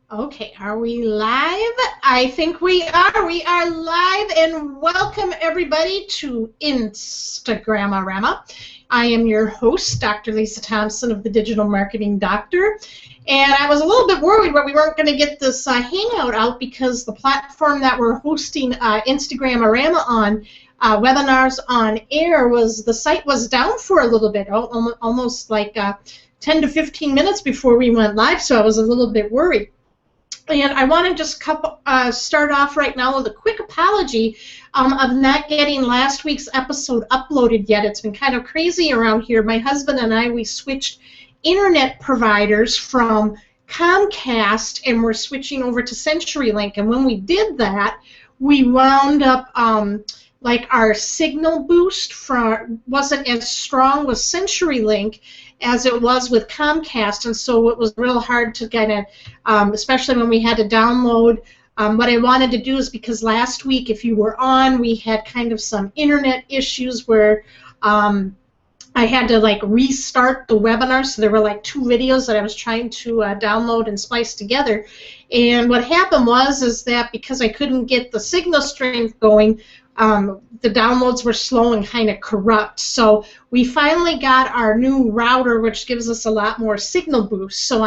Okay, are we live? I think we are. We are live, and welcome everybody to Instagram. I am your host, Dr. Lisa Thompson of the Digital Marketing Doctor, and I was a little bit worried that we weren't going to get this hangout out because the platform that we're hosting Instagram on, webinars on air, the site was down for a little bit, almost like 10 to 15 minutes before we went live, so I was a little bit worried. And I want to just start off right now with a quick apology of not getting last week's episode uploaded yet. It's been kind of crazy around here. My husband and I, we switched internet providers from Comcast and we're switching over to CenturyLink. And when we did that, we wound up like our signal boost wasn't as strong with CenturyLink as it was with Comcast, and so it was real hard to kind of, especially when we had to download. What I wanted to do is, because last week, if you were on, we had kind of some internet issues where I had to like restart the webinar, so there were like 2 videos that I was trying to download and splice together. And what happened is that because I couldn't get the signal strength going, the downloads were slow and kind of corrupt. So we finally got our new router, which gives us a lot more signal boost. So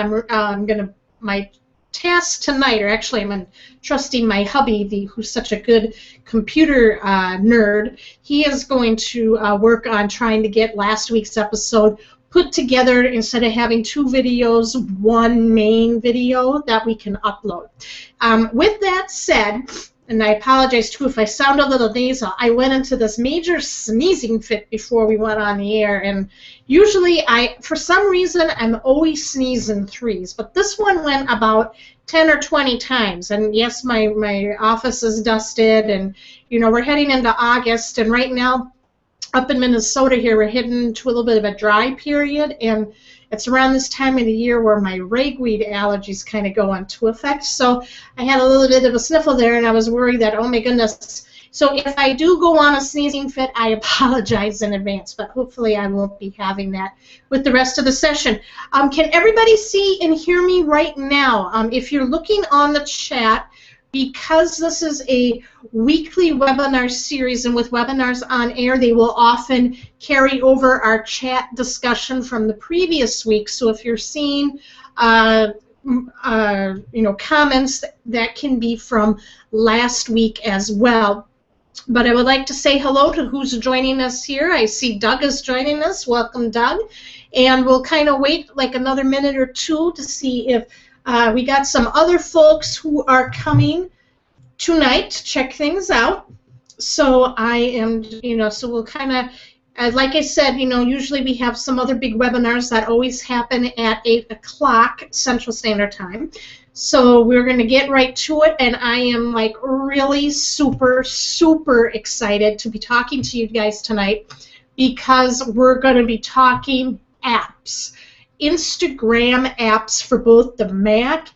my task tonight, or actually I'm trusting my hubby, who's such a good computer nerd, he is going to work on trying to get last week's episode put together. Instead of having 2 videos, 1 main video that we can upload. With that said, and I apologize too if I sound a little nasal, I went into this major sneezing fit before we went on the air, and usually for some reason, I'm always sneezing 3s, but this one went about 10 or 20 times, and yes, my office is dusted, and we're heading into August, and right now, up in Minnesota here, we're heading into a little bit of a dry period, and it's around this time of the year where my ragweed allergies kind of go into effect. So I had a little bit of a sniffle there, and I was worried that, oh my goodness. So if I do go on a sneezing fit, I apologize in advance, but hopefully I won't be having that with the rest of the session. Can everybody see and hear me right now? If you're looking on the chat, because this is a weekly webinar series, and with webinars on air, they will often carry over our chat discussion from the previous week. So if you're seeing comments, that can be from last week as well. But I would like to say hello to who's joining us here. I see Doug is joining us. Welcome, Doug. And we'll kind of wait like another minute or 2 to see if we got some other folks who are coming tonight to check things out. So I am, so we'll kind of, like I said, usually we have some other big webinars that always happen at 8 o'clock Central Standard Time. So we're going to get right to it, and I am like really super, super excited to be talking to you guys tonight because we're going to be talking apps. Instagram apps for both the Mac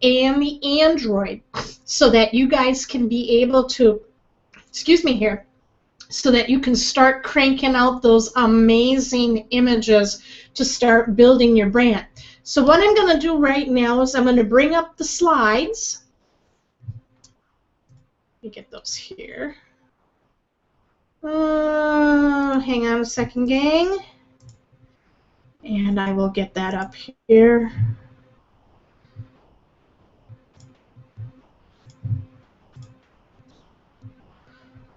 and the Android, so that you guys can be able to, so that you can start cranking out those amazing images to start building your brand. So what I'm going to do right now is I'm going to bring up the slides. Let me get those here. Hang on a second, gang. And I will get that up here.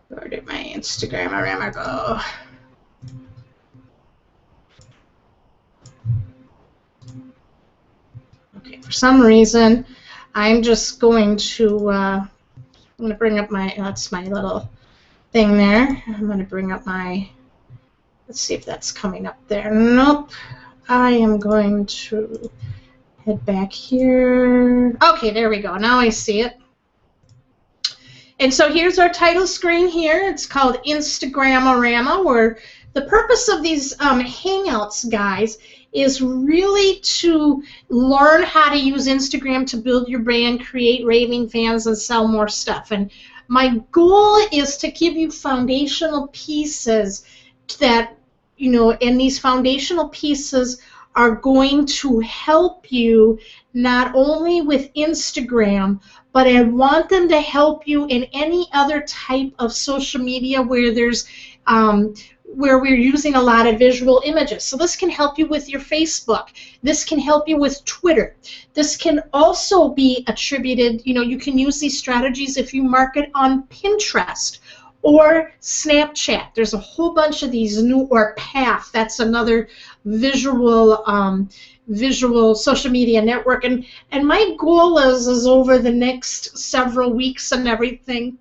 Where did my Instagram go? Okay, for some reason, I'm just going to, I'm going to bring up that's my little thing there. I'm going to bring up my, let's see if that's coming up there. Nope. I am going to head back here. Okay, there we go. Now I see it. And so here's our title screen here. It's called Instagram, where the purpose of these Hangouts, guys, is really to learn how to use Instagram to build your brand, create raving fans, and sell more stuff. And my goal is to give you foundational pieces that, and these foundational pieces are going to help you not only with Instagram, but I want them to help you in any other type of social media where we're using a lot of visual images. So this can help you with your Facebook. This can help you with Twitter. This can also be attributed, you can use these strategies if you market on Pinterest or Snapchat. There's a whole bunch of these new, or Path, that's another visual social media network. And my goal is over the next several weeks and everything,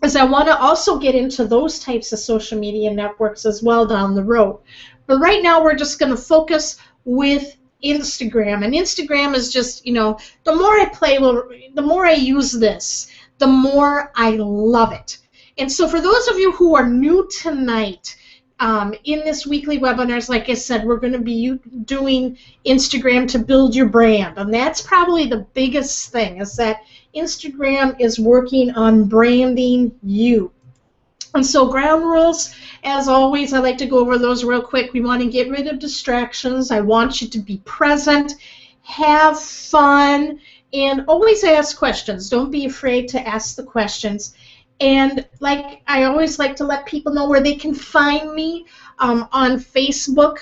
is I want to also get into those types of social media networks as well down the road. But right now we're just going to focus with Instagram. And Instagram is just, the more I play, the more I use this, the more I love it. And so for those of you who are new tonight, in this weekly webinars, like I said, we're going to be doing Instagram to build your brand. And that's probably the biggest thing, is that Instagram is working on branding you. And so ground rules, as always, I like to go over those real quick. We want to get rid of distractions. I want you to be present, have fun, and always ask questions. Don't be afraid to ask the questions. And like I always like to let people know where they can find me. On Facebook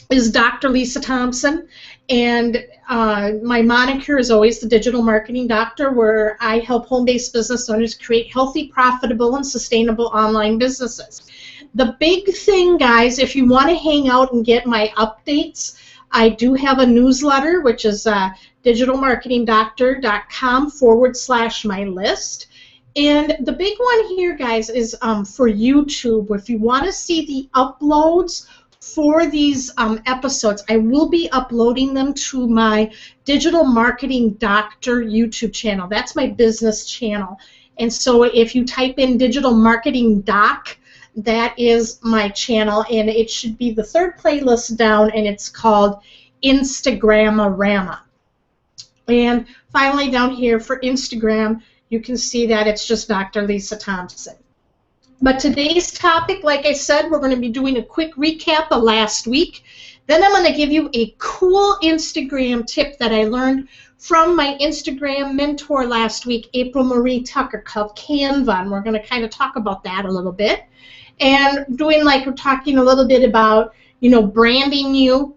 is Dr. Lisa Thompson, and my moniker is always the Digital Marketing Doctor, where I help home-based business owners create healthy, profitable, and sustainable online businesses. The big thing, guys, if you want to hang out and get my updates, I do have a newsletter, which is digitalmarketingdoctor.com/my list. And the big one here, guys, is for YouTube. If you want to see the uploads for these episodes, I will be uploading them to my Digital Marketing Doctor YouTube channel. That's my business channel. And so if you type in Digital Marketing Doc, that is my channel, and it should be the third playlist down, and it's called Instagram. And finally, down here for Instagram, you can see that it's just Dr. Lisa Thompson. But today's topic, like I said, we're going to be doing a quick recap of last week. Then I'm going to give you a cool Instagram tip that I learned from my Instagram mentor last week, April Marie Tucker, called Canva, and we're going to kind of talk about that a little bit. And we're talking a little bit about, branding you,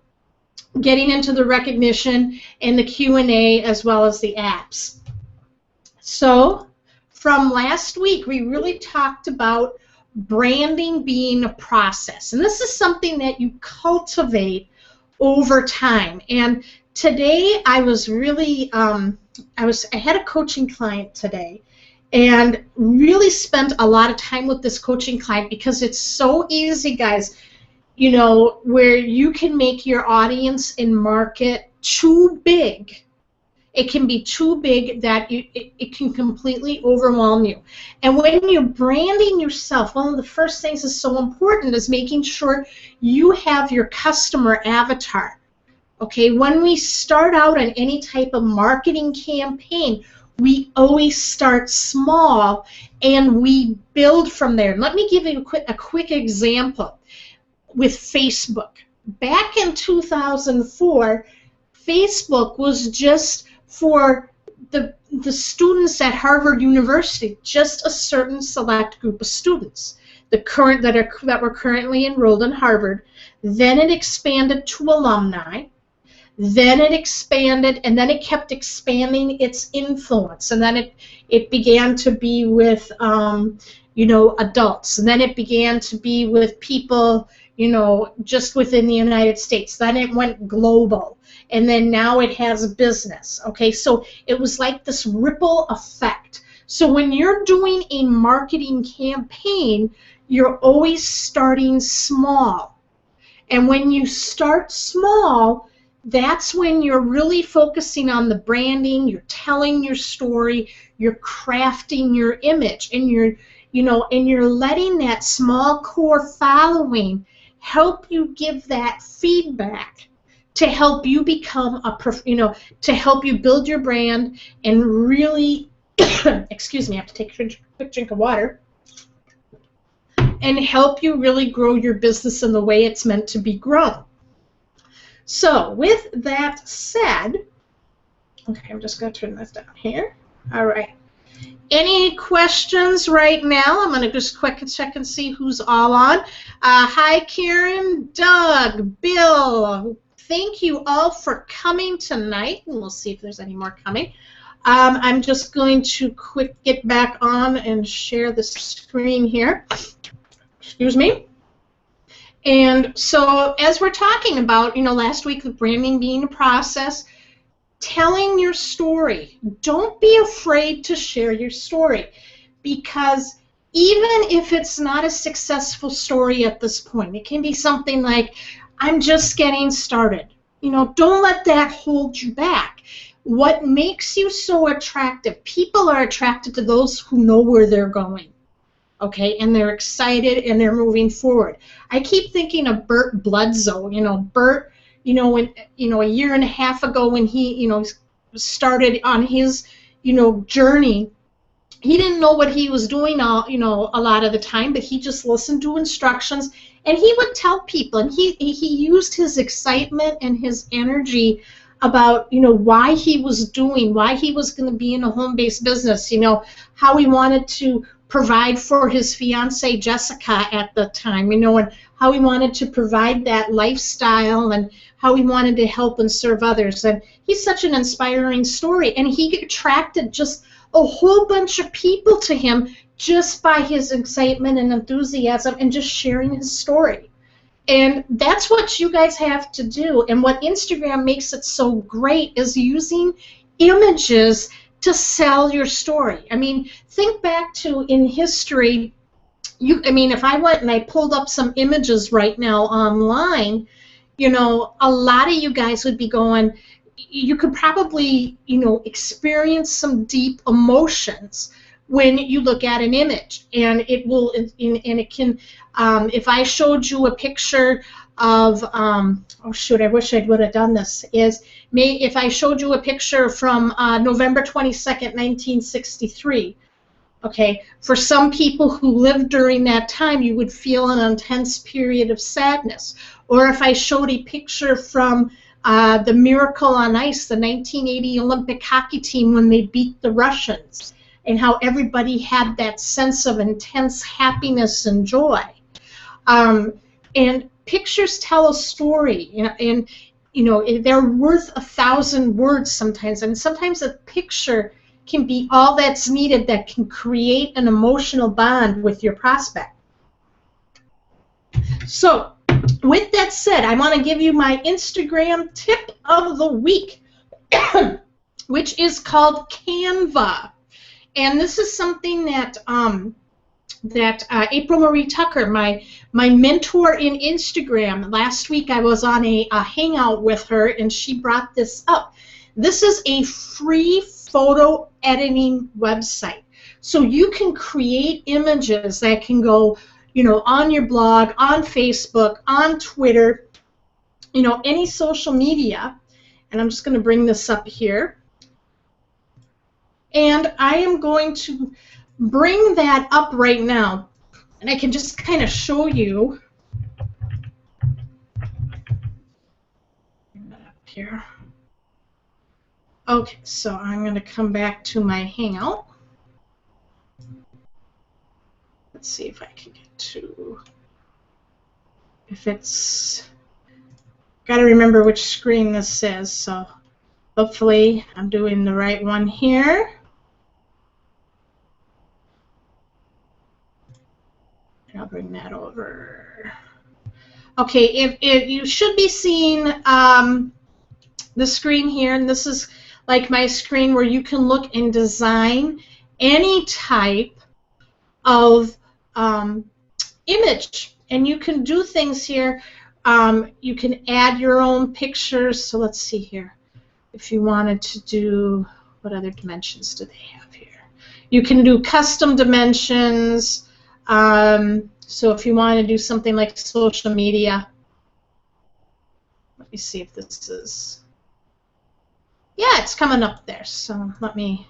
getting into the recognition, and the Q&A, as well as the apps. So from last week, we really talked about branding being a process. And this is something that you cultivate over time. And today I was really, I had a coaching client today, and really spent a lot of time with this coaching client because it's so easy, guys, where you can make your audience and market too big. It can be too big that it can completely overwhelm you. And when you're branding yourself, one of the first things that's so important is making sure you have your customer avatar. Okay, when we start out on any type of marketing campaign, we always start small and we build from there. Let me give you a quick example with Facebook. Back in 2004, Facebook was just for the students at Harvard University, just a certain select group of students, that were currently enrolled in Harvard. Then it expanded to alumni. Then it expanded, and then it kept expanding its influence, and then it began to be with adults, and then it began to be with people just within the United States. Then it went global, and then now it has a business. Okay, so it was like this ripple effect. So when you're doing a marketing campaign, you're always starting small, and when you start small, that's when you're really focusing on the branding, you're telling your story, you're crafting your image, and you're letting that small core following help you give that feedback to help you become to help you build your brand and really, excuse me, I have to take a quick drink of water, and help you really grow your business in the way it's meant to be grown. So with that said, okay, I'm just going to turn this down here. All right. Any questions right now? I'm going to just quick check and see who's all on. Hi, Karen, Doug, Bill. Thank you all for coming tonight, and we'll see if there's any more coming. I'm just going to quick get back on and share the screen here. Excuse me. And so as we're talking about, last week, the branding being a process, telling your story. Don't be afraid to share your story, because even if it's not a successful story at this point, it can be something like, I'm just getting started. Don't let that hold you back. What makes you so attractive? People are attracted to those who know where they're going. Okay, and they're excited and they're moving forward. I keep thinking of Burt Bledsoe. Burt, when a year and a half ago when he started on his journey, he didn't know what he was doing a lot of the time, but he just listened to instructions and he would tell people, and he used his excitement and his energy about why he was going to be in a home-based business, how he wanted to provide for his fiancee Jessica at the time, and how he wanted to provide that lifestyle and how he wanted to help and serve others. And he's such an inspiring story, and he attracted just a whole bunch of people to him just by his excitement and enthusiasm and just sharing his story. And that's what you guys have to do. And what Instagram makes it so great is using images to sell your story. I mean, think back to in history, if I went and I pulled up some images right now online, a lot of you guys would be going, you could probably, experience some deep emotions when you look at an image, and it will, and it can, if I showed you a picture of, oh shoot, I wish I would have done this, if I showed you a picture from November 22nd, 1963, okay, for some people who lived during that time, you would feel an intense period of sadness. Or if I showed a picture from the Miracle on Ice, the 1980 Olympic hockey team when they beat the Russians, and how everybody had that sense of intense happiness and joy. And pictures tell a story, and they're worth 1,000 words sometimes, and sometimes a picture can be all that's needed that can create an emotional bond with your prospect. So, with that said, I want to give you my Instagram tip of the week, which is called Canva. And this is something that April Marie Tucker, my mentor in Instagram, last week I was on a hangout with her and she brought this up. This is a free photo editing website. So you can create images that can go, on your blog, on Facebook, on Twitter, any social media. And I'm just going to bring this up here. And I am going to bring that up right now, and I can just kind of show you. Bring that up here. Okay, so I'm going to come back to my Hangout. Let's see if I can get to, if it's, got to remember which screen this is, so hopefully I'm doing the right one here. I'll bring that over. Okay, if you should be seeing the screen here, and this is like my screen where you can look and design any type of image, and you can do things here. You can add your own pictures. So let's see here. If you wanted to do, what other dimensions do they have here? You can do custom dimensions. So if you want to do something like social media, let me see if this is, yeah, it's coming up there. So let me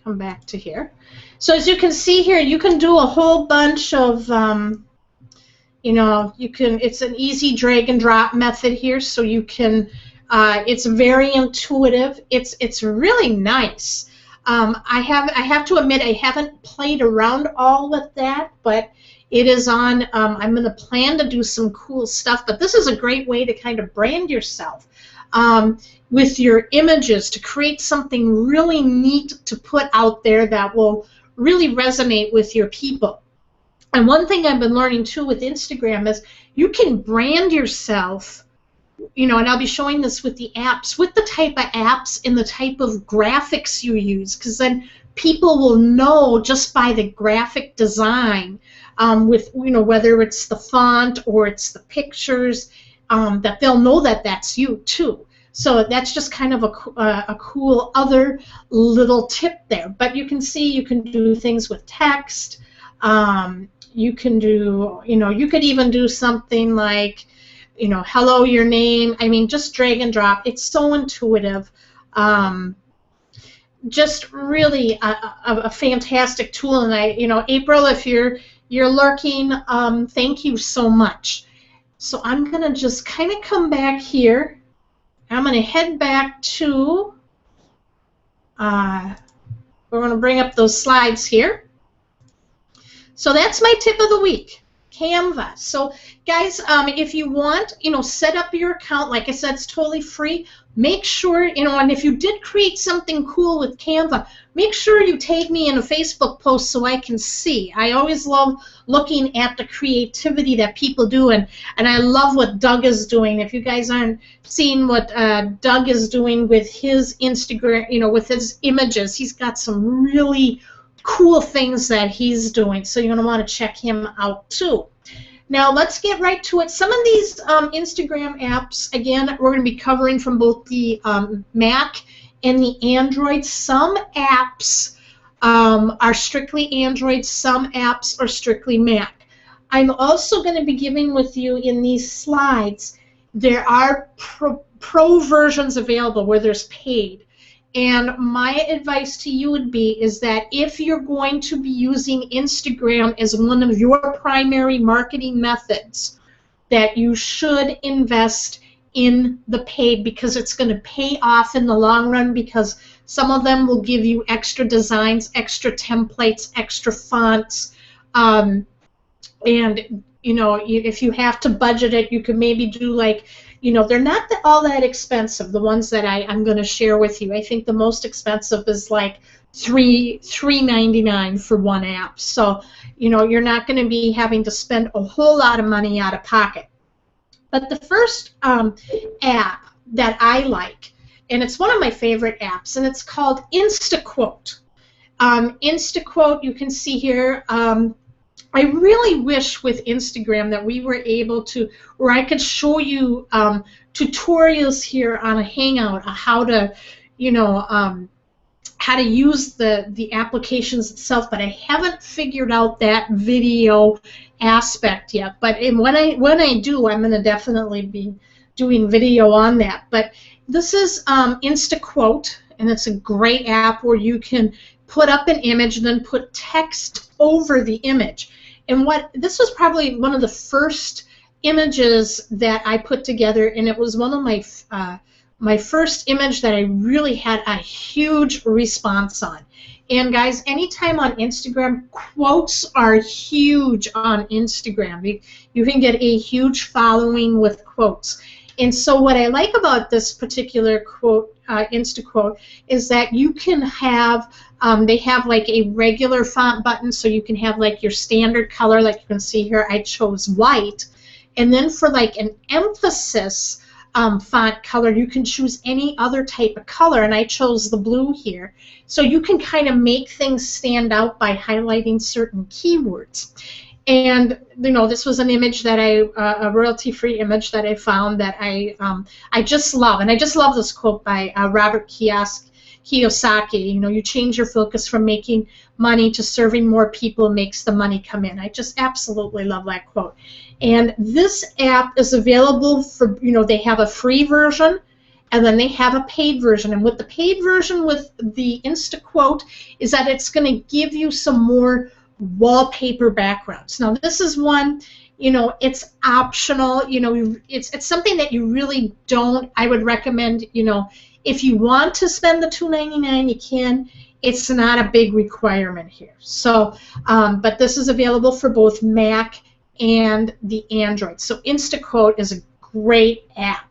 come back to here. So as you can see here, you can do a whole bunch of, You know, you can. It's an easy drag and drop method here, so you can. It's very intuitive. It's really nice. I have to admit I haven't played around all with that, but it is on. I'm going to plan to do some cool stuff. But this is a great way to kind of brand yourself with your images, to create something really neat to put out there that will really resonate with your people. And one thing I've been learning too with Instagram is you can brand yourself, you know, and I'll be showing this with the apps, with the type of apps and the type of graphics you use, because then people will know just by the graphic design, with, you know, whether it's the font or it's the pictures, that they'll know that that's you too. So that's just kind of a cool other little tip there. But you can see you can do things with text. You can do, you know, you could even do something like, you know, hello, your name. I mean, just drag and drop. It's so intuitive. Just really a fantastic tool. And you know, April, if you're lurking, thank you so much. So I'm gonna just kind of come back here. I'm going to head back to, we're going to bring up those slides here. So that's my tip of the week, Canva. So guys, if you want, you know, set up your account. Like I said, it's totally free. Make sure, you know, and if you did create something cool with Canva, make sure you tag me in a Facebook post so I can see. I always love looking at the creativity that people do, and I love what Doug is doing. If you guys aren't seeing what Doug is doing with his Instagram, you know, with his images, he's got some really cool things that he's doing, so you're going to want to check him out too. Now let's get right to it. Some of these Instagram apps, again, we're going to be covering from both the Mac and the Android. Some apps are strictly Android, some apps are strictly Mac. I'm also going to be giving with you in these slides, there are pro versions available where there's paid. And my advice to you would be is that if you're going to be using Instagram as one of your primary marketing methods, that you should invest in the paid, because it's going to pay off in the long run, because some of them will give you extra designs, extra templates, extra fonts, and you know, if you have to budget it, you can maybe do like, you know, they're not all that expensive, the ones that I'm going to share with you. I think the most expensive is like $3.99 for one app. So, you know, you're not going to be having to spend a whole lot of money out of pocket. But the first app that I like, and it's one of my favorite apps, and it's called Instaquote. Instaquote, you can see here, I really wish with Instagram that we were able to, where I could show you tutorials here on a Hangout on how to, you know, how to use the applications itself, but I haven't figured out that video aspect yet. But when I do, I'm going to definitely be doing video on that. But this is Instaquote, and it's a great app where you can put up an image and then put text over the image. And this was probably one of the first images that I put together, and it was one of my first image that I really had a huge response on. And guys, anytime on Instagram, quotes are huge on Instagram. You can get a huge following with quotes. And so what I like about this particular quote, Instaquote, is that you can have, they have like a regular font button, so you can have like your standard color, like you can see here, I chose white. And then for like an emphasis font color, you can choose any other type of color, and I chose the blue here. So you can kind of make things stand out by highlighting certain keywords. And you know, this was an image that a royalty-free image that I found that I just love, and I just love this quote by Robert Kiyosaki. You know, you change your focus from making money to serving more people makes the money come in. I just absolutely love that quote. And this app is available for, you know, they have a free version, and then they have a paid version. And with the paid version with the Instaquote is that it's going to give you some more wallpaper backgrounds. Now this is one, You know, it's optional. You know, it's something that you really don't. I would recommend. You know, if you want to spend the $2.99, you can. It's not a big requirement here. So, but this is available for both Mac and the Android. So Instaquote is a great app.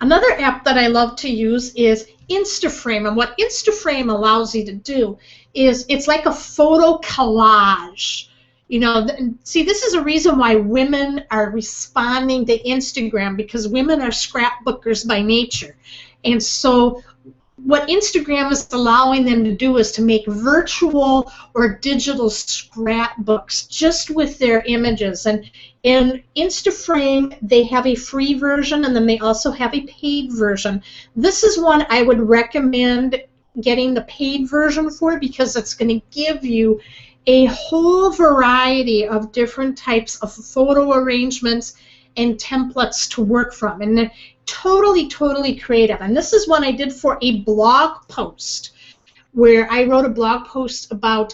Another app that I love to use is Instaframe, and what Instaframe allows you to do is it's like a photo collage. You know, see, this is a reason why women are responding to Instagram, because women are scrapbookers by nature. And so what Instagram is allowing them to do is to make virtual or digital scrapbooks just with their images. And in Instaframe, they have a free version, and then they also have a paid version. This is one I would recommend getting the paid version for, because it's going to give you a whole variety of different types of photo arrangements and templates to work from. And they're totally, totally creative. And this is one I did for a blog post, where I wrote a blog post about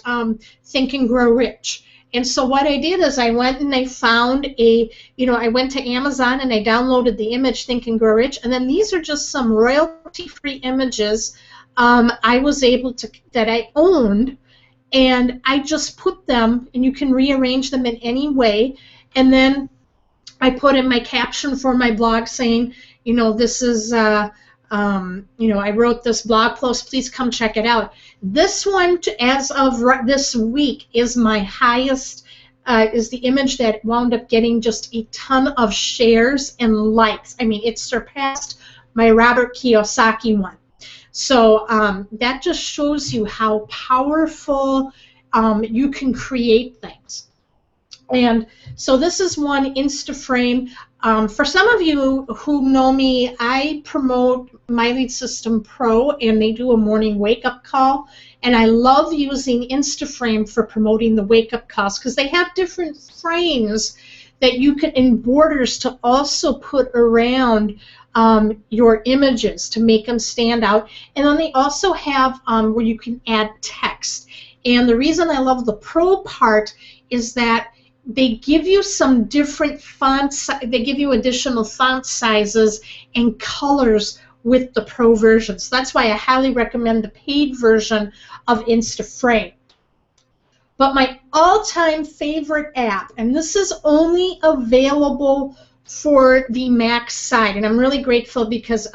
Think and Grow Rich. And so what I did is I went and I found I went to Amazon and I downloaded the image Think and Grow Rich, and then these are just some royalty-free images I was able to, that I owned, and I just put them, and you can rearrange them in any way, and then I put in my caption for my blog saying, you know, this is, I wrote this blog post, please come check it out. This one, as of this week, is my highest, is the image that wound up getting just a ton of shares and likes. I mean, it surpassed my Robert Kiyosaki one. So that just shows you how powerful you can create things. And so this is one, Instaframe. For some of you who know me, I promote My Lead System Pro, and they do a morning wake-up call. And I love using Instaframe for promoting the wake-up calls, because they have different frames that you can, and borders to also put around your images to make them stand out. And then they also have where you can add text. And the reason I love the Pro part is that they give you some different fonts, they give you additional font sizes and colors with the Pro version. So that's why I highly recommend the paid version of Instaframe. But my all-time favorite app, and this is only available for the Mac side, and I'm really grateful because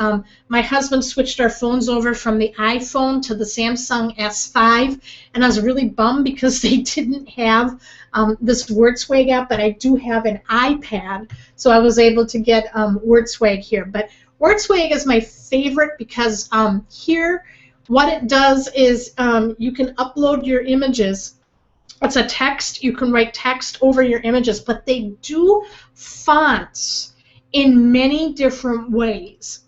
my husband switched our phones over from the iPhone to the Samsung S5, and I was really bummed because they didn't have this WordSwag app, but I do have an iPad, so I was able to get WordSwag here. But WordSwag is my favorite because here what it does is you can upload your images. It's a text. You can write text over your images, but they do fonts in many different ways,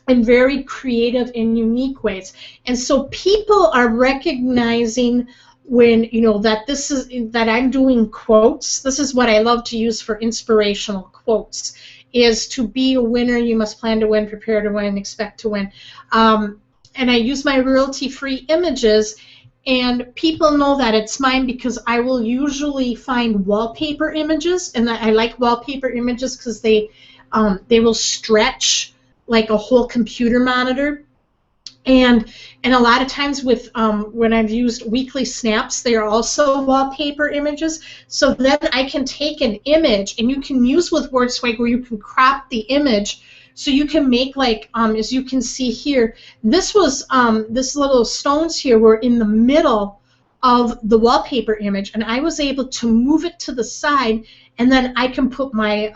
in very creative and unique ways. And so people are recognizing when, you know, that this is, that I'm doing quotes. This is what I love to use for inspirational quotes, is to be a winner, you must plan to win, prepare to win, expect to win. And I use my royalty-free images, and people know that it's mine because I will usually find wallpaper images, and I like wallpaper images because they will stretch like a whole computer monitor. And a lot of times with when I've used weekly snaps, they are also wallpaper images. So then I can take an image, and you can use with WordSwag where you can crop the image. So you can make, like, as you can see here, this was, this little stones here were in the middle of the wallpaper image, and I was able to move it to the side, and then I can put my,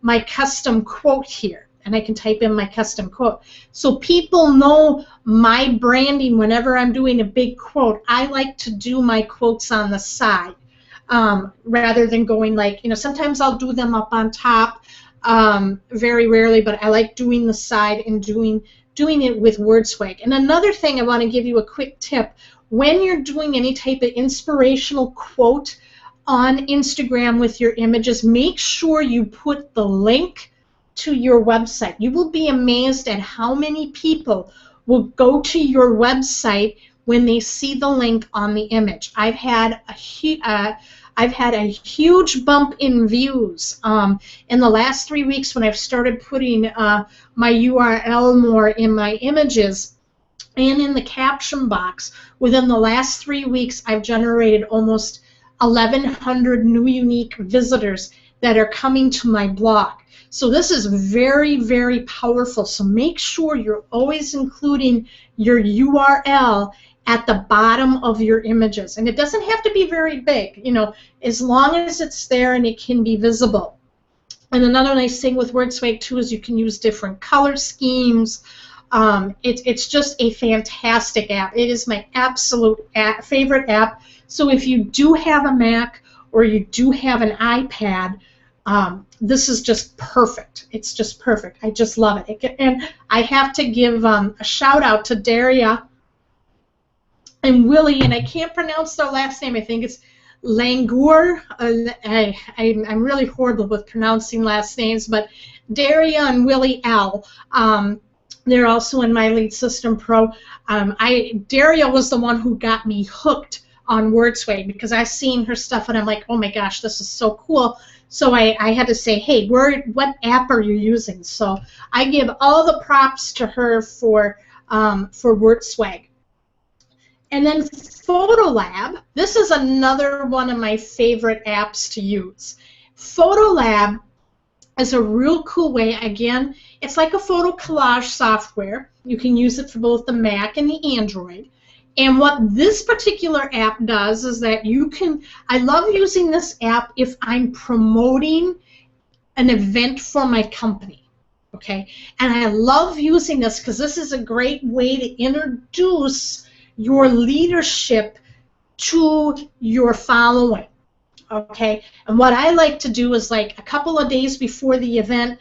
my custom quote here, and I can type in my custom quote. So people know my branding whenever I'm doing a big quote. I like to do my quotes on the side rather than going, like, you know, sometimes I'll do them up on top. Very rarely, but I like doing the side and doing it with WordSwag. And another thing I want to give you a quick tip: when you're doing any type of inspirational quote on Instagram with your images, make sure you put the link to your website. You will be amazed at how many people will go to your website when they see the link on the image. I've had I've had a huge bump in views in the last 3 weeks when I've started putting my URL more in my images and in the caption box. Within the last 3 weeks, I've generated almost 1,100 new unique visitors that are coming to my blog. So this is very, very powerful. So make sure you're always including your URL at the bottom of your images. And it doesn't have to be very big, you know, as long as it's there and it can be visible. And another nice thing with WordSwag too is you can use different color schemes. It's just a fantastic app. It is my absolute favorite app. So if you do have a Mac or you do have an iPad, this is just perfect. It's just perfect. I just love it. And I have to give a shout out to Daria and Willie, and I can't pronounce their last name. I think it's Langur. I'm really horrible with pronouncing last names, but Daria and Willie L. They're also in My Lead System Pro. Daria was the one who got me hooked on WordSwag because I've seen her stuff and I'm like, oh my gosh, this is so cool. So I had to say, hey, what app are you using? So I give all the props to her for WordSwag. And then PhotoLab, this is another one of my favorite apps to use. PhotoLab is a real cool way. Again, it's like a photo collage software. You can use it for both the Mac and the Android. And what this particular app does is that I love using this app if I'm promoting an event for my company. Okay? And I love using this because this is a great way to introduce your leadership to your following. Okay, and what I like to do is, like, a couple of days before the event,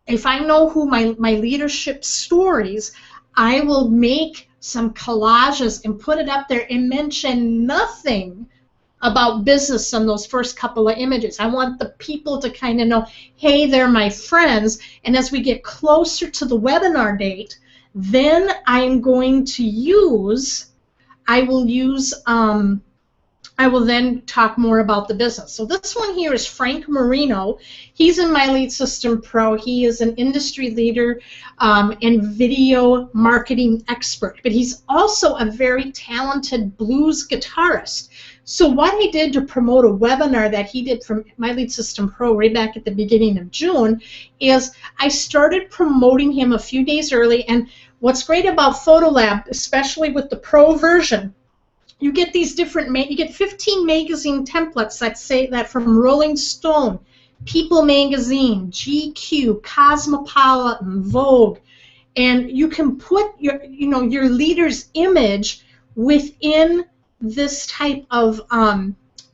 if I know who my leadership stories, I will make some collages and put it up there and mention nothing about business on those first couple of images. I want the people to kind of know, hey, they're my friends, and as we get closer to the webinar date, then I'm going to I will then talk more about the business. So this one here is Frank Marino. He's in My Lead System Pro. He is an industry leader and video marketing expert, but he's also a very talented blues guitarist. So what I did to promote a webinar that he did from My Lead System Pro right back at the beginning of June is I started promoting him a few days early. And what's great about PhotoLab, especially with the Pro version, you get these different, you get 15 magazine templates that say that from Rolling Stone, People Magazine, GQ, Cosmopolitan, Vogue, and you can put your leader's image within this type of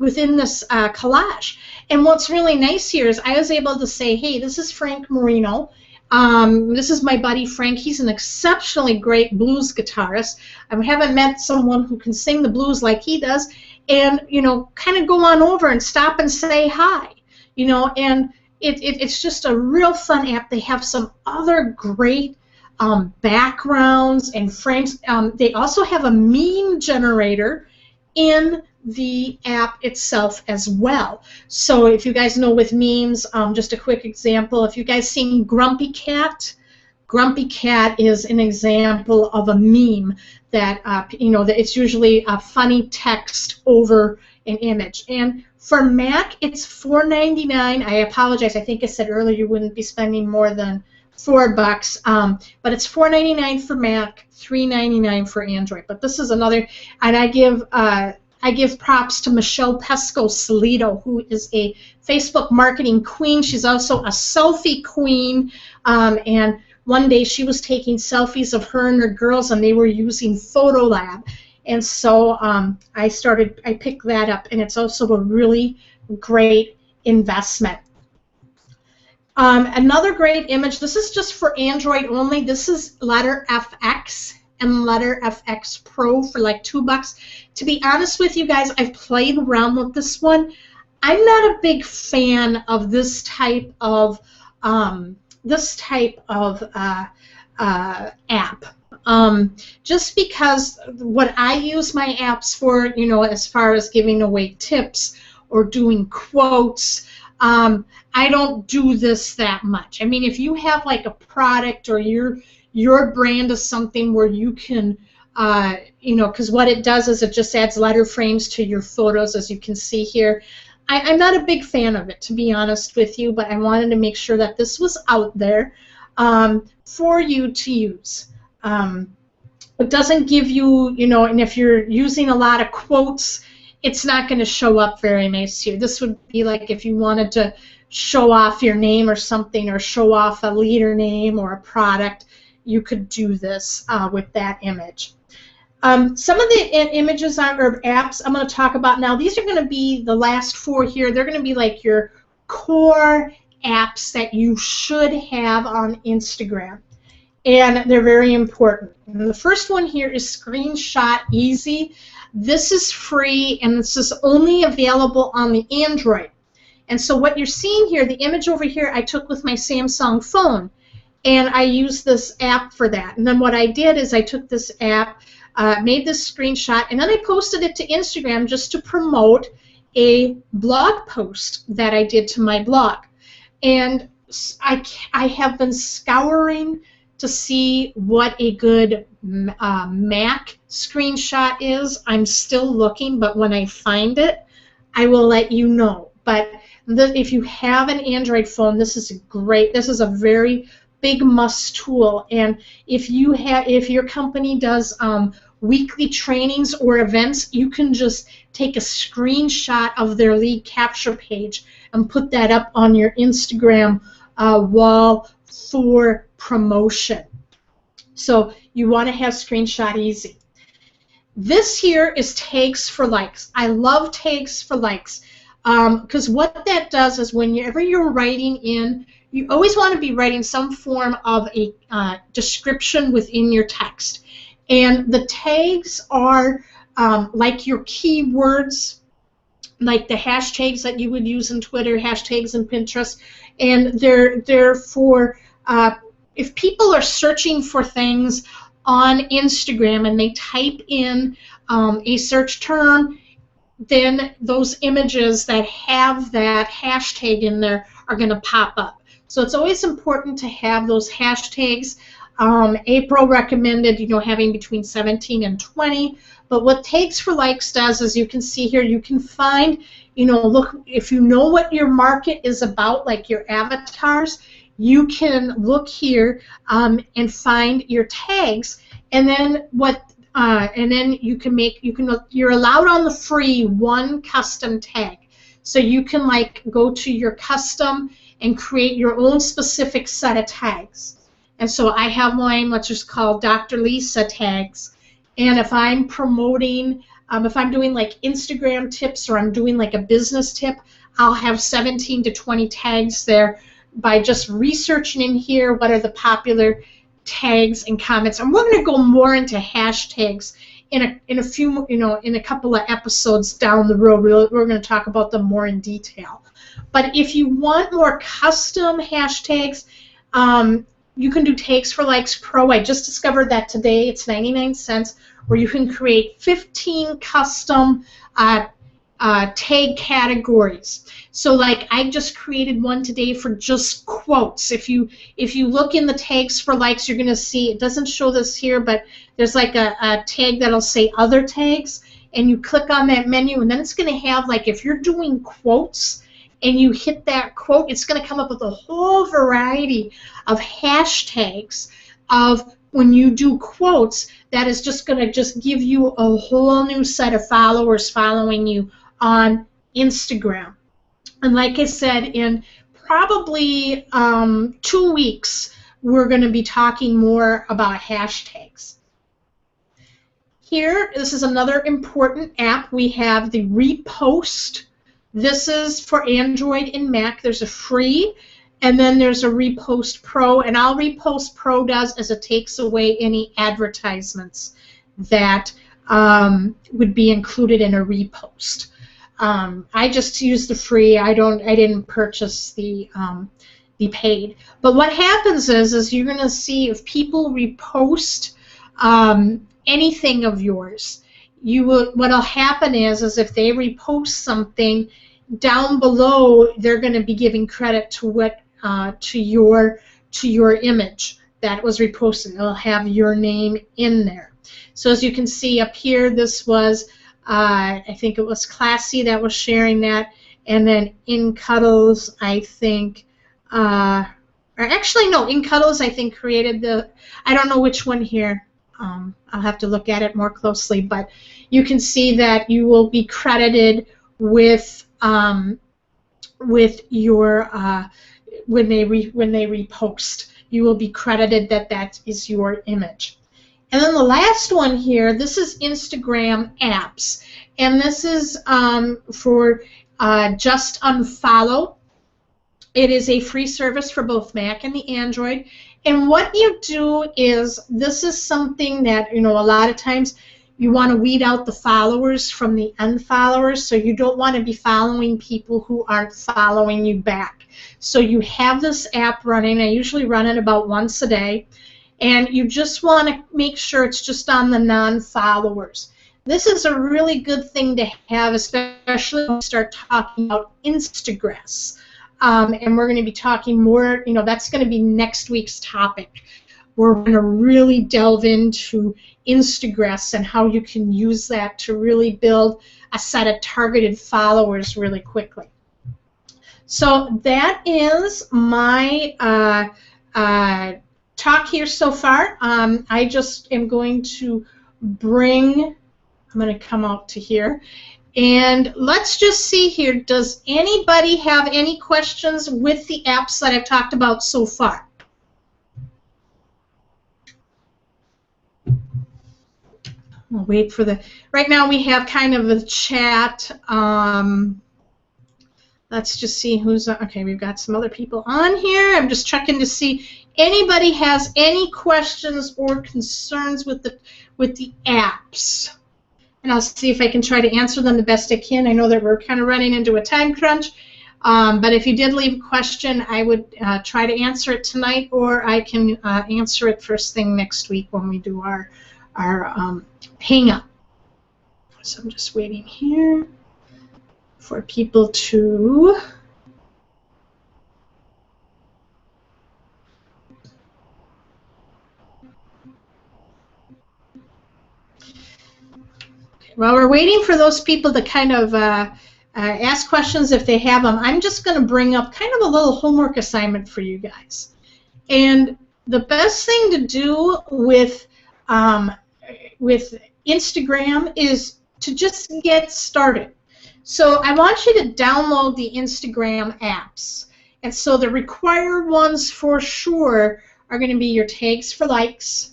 collage. And what's really nice here is I was able to say, hey, this is Frank Marino. This is my buddy Frank. He's an exceptionally great blues guitarist. I haven't met someone who can sing the blues like he does, and kind of go on over and stop and say hi. And it's just a real fun app. They have some other great backgrounds and frames. They also have a meme generator in the app itself as well. So if you guys know with memes, just a quick example, if you guys seen Grumpy Cat is an example of a meme that, that it's usually a funny text over an image. And for Mac, it's $4.99. I apologize, I think I said earlier you wouldn't be spending more than $4, but it's $4.99 for Mac, $3.99 for Android. But this is another, and I give props to Michelle Pesco-Salido, who is a Facebook marketing queen. She's also a selfie queen, and one day she was taking selfies of her and her girls, and they were using PhotoLab. And so I picked that up, and it's also a really great investment. Another great image, this is just for Android only. This is Letter FX and Letter FX Pro for like $2. To be honest with you guys, I've played around with this one. I'm not a big fan of this type of app. Just because what I use my apps for, as far as giving away tips or doing quotes. I don't do this that much. I mean, if you have like a product or your brand is something where you can, you know, because what it does is it just adds letter frames to your photos, as you can see here. I'm not a big fan of it, to be honest with you, but I wanted to make sure that this was out there for you to use. It doesn't give you, you know, and if you're using a lot of quotes, it's not going to show up very nice here. This would be like if you wanted to show off your name or something, or show off a leader name or a product, you could do this with that image. Some of the images or apps I'm going to talk about now, these are going to be the last 4 here. They're going to be like your core apps that you should have on Instagram. And they're very important. And the first one here is Screenshot Easy. This is free, and this is only available on the Android. And so what you're seeing here, the image over here, I took with my Samsung phone, and I used this app for that. And then what I did is I took this app, made this screenshot, and then I posted it to Instagram just to promote a blog post that I did to my blog. And I have been scouring to see what a good Mac screenshot is. I'm still looking, but when I find it, I will let you know. But if you have an Android phone, this is great. This is a very big must tool. And if your company does weekly trainings or events, you can just take a screenshot of their lead capture page and put that up on your Instagram wall for promotion. So you want to have Screenshot Easy. This here is tags for likes. I love tags for likes because what that does is whenever you're writing in, you always want to be writing some form of a description within your text. And the tags are like your keywords, like the hashtags that you would use in Twitter, hashtags in Pinterest, and they're for if people are searching for things on Instagram and they type in a search term, then those images that have that hashtag in there are going to pop up. So it's always important to have those hashtags. April recommended, you know, having between 17 and 20. But what Tags for Likes does, as you can see here, you can find, you know, look, if you know what your market is about, like your avatars, you can look here and find your tags, and then you're allowed on the free 1 custom tag. So you can like go to your custom and create your own specific set of tags. And so I have mine, which is called Dr. Lisa tags. And if I'm promoting, if I'm doing like Instagram tips or I'm doing like a business tip, I'll have 17 to 20 tags there by just researching in here what are the popular tags and comments. And we're going to go more into hashtags in a few, you know, in a couple of episodes down the road. We're going to talk about them more in detail. But if you want more custom hashtags, you can do Tags for Likes Pro. I just discovered that today. It's 99 cents, where you can create 15 custom tag categories. So like I just created one today for just quotes. If you look in the Tags for Likes, you're going to see, it doesn't show this here, but there's like a tag that'll say Other Tags, and you click on that menu, and then it's going to have, like, if you're doing quotes and you hit that quote, it's going to come up with a whole variety of hashtags of when you do quotes. That is just going to just give you a whole new set of followers following you on Instagram. And like I said, in probably 2 weeks, we're going to be talking more about hashtags. Here, this is another important app. We have the Repost. This is for Android and Mac. There's a free, and then there's a Repost Pro. And all Repost Pro does is it takes away any advertisements that would be included in a repost. I just use the free. I didn't purchase the paid. But what happens is you're going to see if people repost anything of yours, what'll happen is if they repost something, down below they're going to be giving credit to what to your image that was reposted. It'll have your name in there. So as you can see up here, this was I think it was Classy that was sharing that, and then In Cuddles, I think, or actually no, In Cuddles I think created the, I don't know which one here. I'll have to look at it more closely, but you can see that you will be credited with your when they repost, you will be credited that that is your image. And then the last one here, this is Instagram Apps, and this is for just Unfollow. It is a free service for both Mac and the Android. And what you do is, this is something that, you know, a lot of times you want to weed out the followers from the unfollowers, so you don't want to be following people who aren't following you back. So you have this app running. I usually run it about once a day, and you just want to make sure it's just on the non-followers. This is a really good thing to have, especially when we start talking about Instagress. And we're going to be talking more, you know, that's going to be next week's topic. We're going to really delve into Instagress and how you can use that to really build a set of targeted followers really quickly. So that is my talk here so far. I just am going to I'm going to come out to here. And let's just see here, does anybody have any questions with the apps that I've talked about so far? We'll wait for the, right now we have kind of a chat. Let's just see who's, okay, we've got some other people on here. I'm just checking to see anybody has any questions or concerns with the apps. And I'll see if I can try to answer them the best I can. I know that we're kind of running into a time crunch, but if you did leave a question, I would try to answer it tonight, or I can answer it first thing next week when we do our hang-up. So I'm just waiting here for people to... While we're waiting for those people to kind of ask questions if they have them, I'm just going to bring up kind of a little homework assignment for you guys. And the best thing to do with Instagram is to just get started. So I want you to download the Instagram apps. And so the required ones for sure are going to be your tags for likes,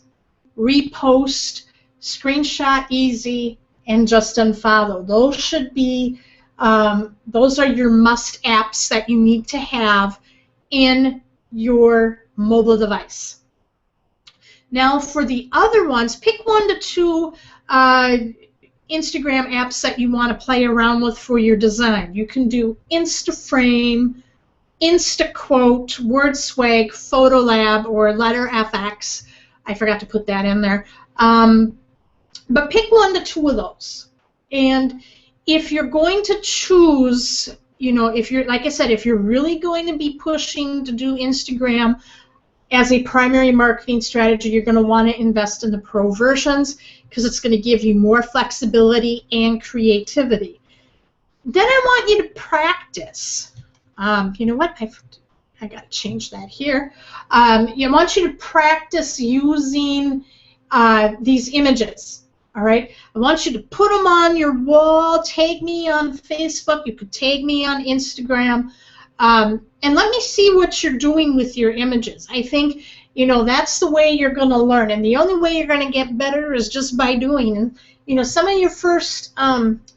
repost, screenshot easy, and just unfollow. Those should be, those are your must apps that you need to have in your mobile device. Now for the other ones, pick 1 to 2 Instagram apps that you want to play around with for your design. You can do Instaframe, Instaquote, WordSwag, PhotoLab, or PhotoFX. I forgot to put that in there. But pick 1 to 2 of those. And if you're going to choose, you know, if you're, like I said, if you're really going to be pushing to do Instagram as a primary marketing strategy, you're going to want to invest in the pro versions because it's going to give you more flexibility and creativity. Then I want you to practice. You know what? I got to change that here. I want you to practice using these images. All right, I want you to put them on your wall. Tag me on Facebook. You could tag me on Instagram, and let me see what you're doing with your images. I think, you know, that's the way you're going to learn, and the only way you're going to get better is just by doing. And you know, some of your first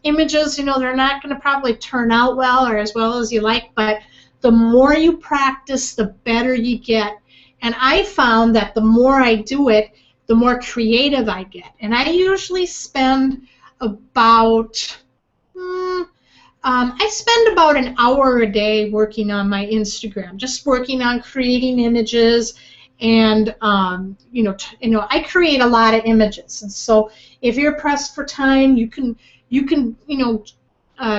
images, you know, they're not going to probably turn out well or as well as you like, but the more you practice, the better you get. And I found that the more I do it, the more creative I get. And I usually spend about, I spend about an hour a day working on my Instagram, just working on creating images. And you know, I create a lot of images. And so if you're pressed for time, you can you know,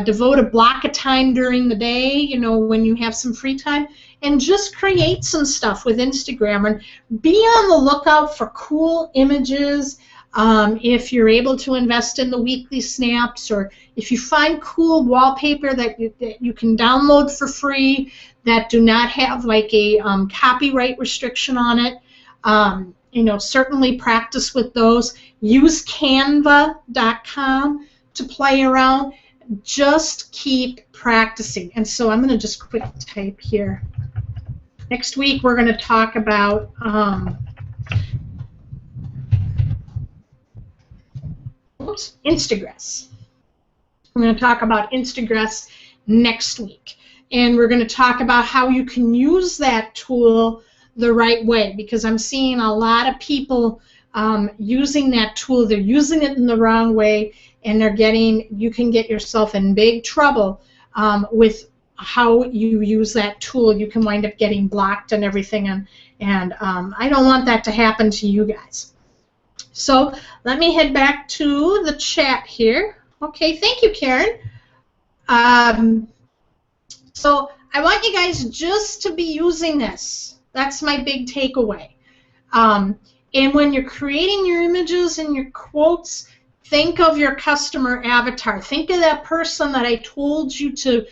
devote a block of time during the day, you know, when you have some free time, and just create some stuff with Instagram and be on the lookout for cool images. If you're able to invest in the weekly snaps, or if you find cool wallpaper that you can download for free that do not have like a copyright restriction on it, you know, certainly practice with those. Use Canva.com to play around. Just keep practicing. And so I'm going to just quick type here. Next week we're going to talk about Instagress. We're going to talk about Instagress next week. And we're going to talk about how you can use that tool the right way, because I'm seeing a lot of people using that tool. They're using it in the wrong way, and you can get yourself in big trouble with how you use that tool. You can wind up getting blocked and everything, and I don't want that to happen to you guys. So let me head back to the chat here. Okay, thank you, Karen. So I want you guys just to be using this. That's my big takeaway. And when you're creating your images and your quotes, think of your customer avatar. Think of that person that I told you to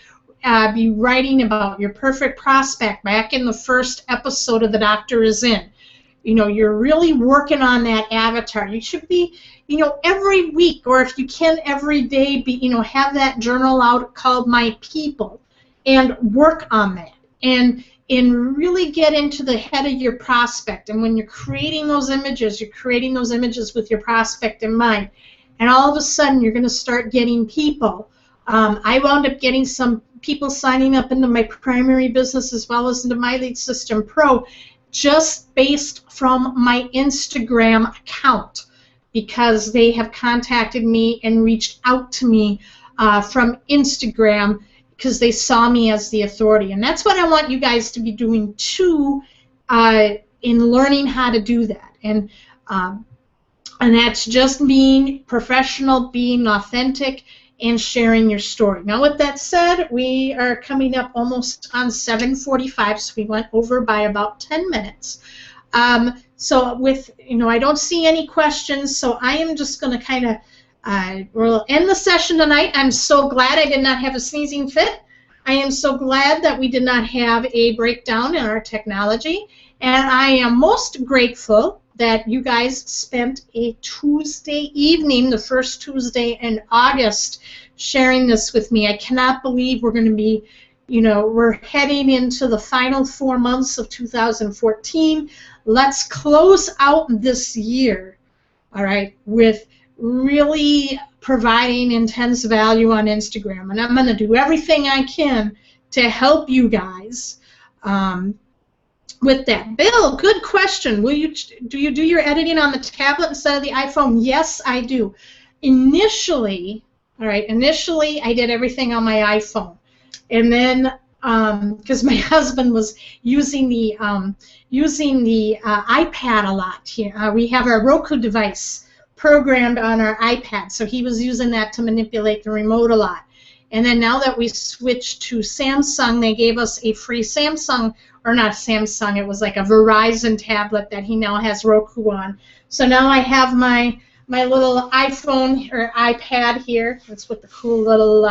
be writing about, your perfect prospect, back in the first episode of The Doctor Is In. You know, you're really working on that avatar. You should be, you know, every week, or if you can every day, be, you know, have that journal out called My People, and work on that. And really get into the head of your prospect. And when you're creating those images, you're creating those images with your prospect in mind. And all of a sudden, you're going to start getting people. I wound up getting some people signing up into my primary business as well as into my Lead System Pro, just based from my Instagram account, because they have contacted me and reached out to me from Instagram, because they saw me as the authority. And that's what I want you guys to be doing too, in learning how to do that. And that's just being professional, being authentic, and sharing your story. Now, with that said, we are coming up almost on 7:45, so we went over by about 10 minutes. So with, you know, I don't see any questions, so I am just going to kind of we'll end the session tonight. I'm so glad I did not have a sneezing fit. I am so glad that we did not have a breakdown in our technology. And I am most grateful that you guys spent a Tuesday evening, the first Tuesday in August, sharing this with me. I cannot believe we're going to be, you know, we're heading into the final 4 months of 2014. Let's close out this year, all right, with really providing intense value on Instagram. And I'm going to do everything I can to help you guys with that. Bill, good question. Do you do your editing on the tablet instead of the iPhone? Yes, I do. Initially, all right, initially I did everything on my iPhone. And then, because my husband was using the iPad a lot here. We have our Roku device programmed on our iPad, so he was using that to manipulate the remote a lot. And then now that we switched to Samsung, they gave us a free Samsung, or not Samsung, it was like a Verizon tablet that he now has Roku on. So now I have my little iPhone or iPad here. That's with the cool little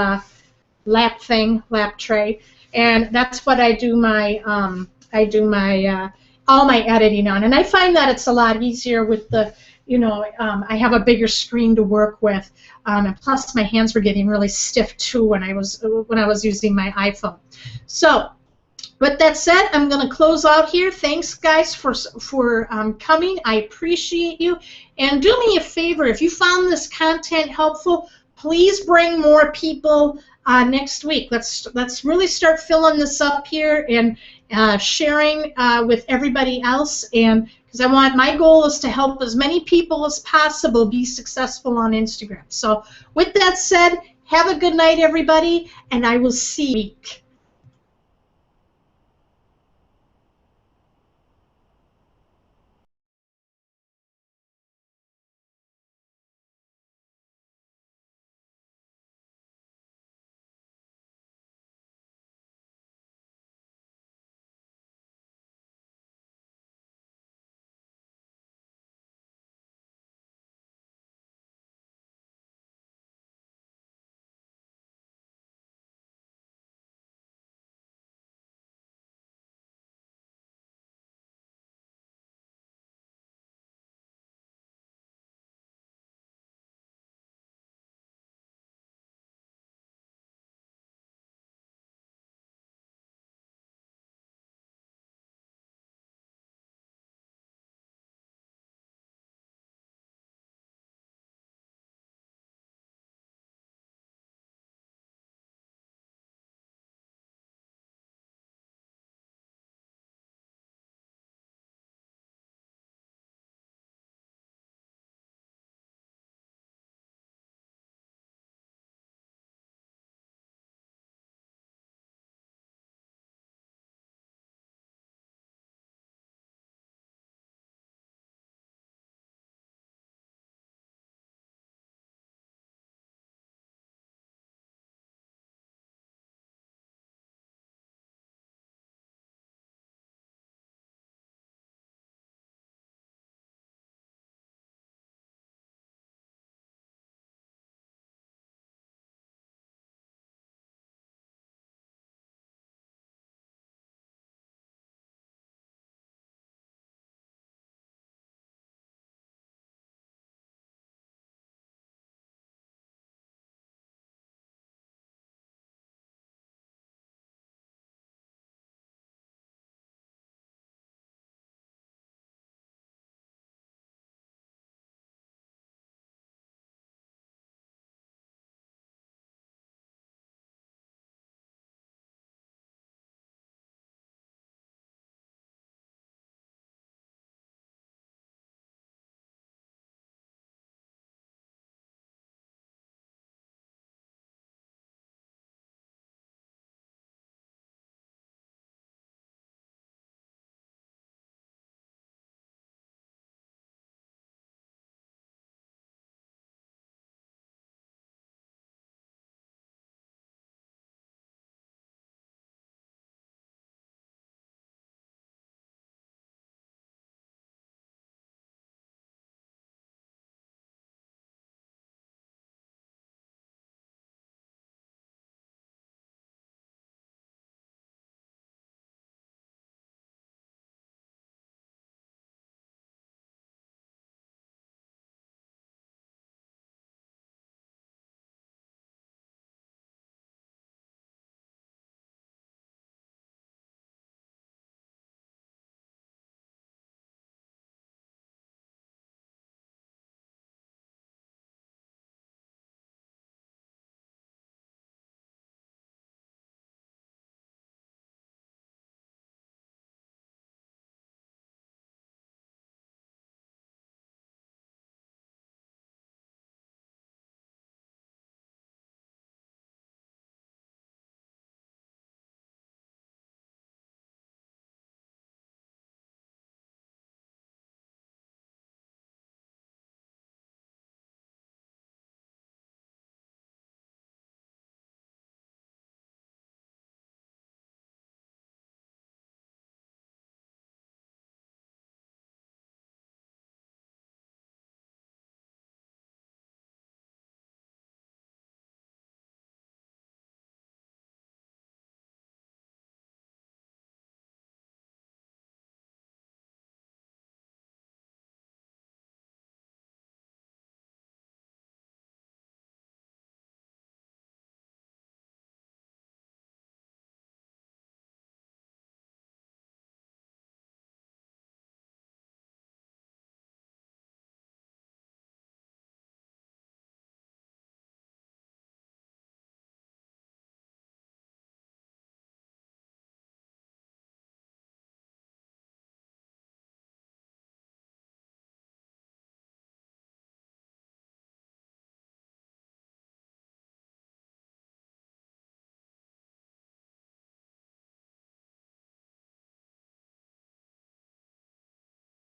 lap tray, and that's what I do my all my editing on. And I find that it's a lot easier with the, you know, I have a bigger screen to work with, and plus my hands were getting really stiff too when I was using my iPhone. So, with that said, I'm going to close out here. Thanks, guys, for coming. I appreciate you. And do me a favor, if you found this content helpful, please bring more people next week. Let's really start filling this up here and sharing with everybody else. And because my goal is to help as many people as possible be successful on Instagram. So with that said, have a good night, everybody, and I will see you next week.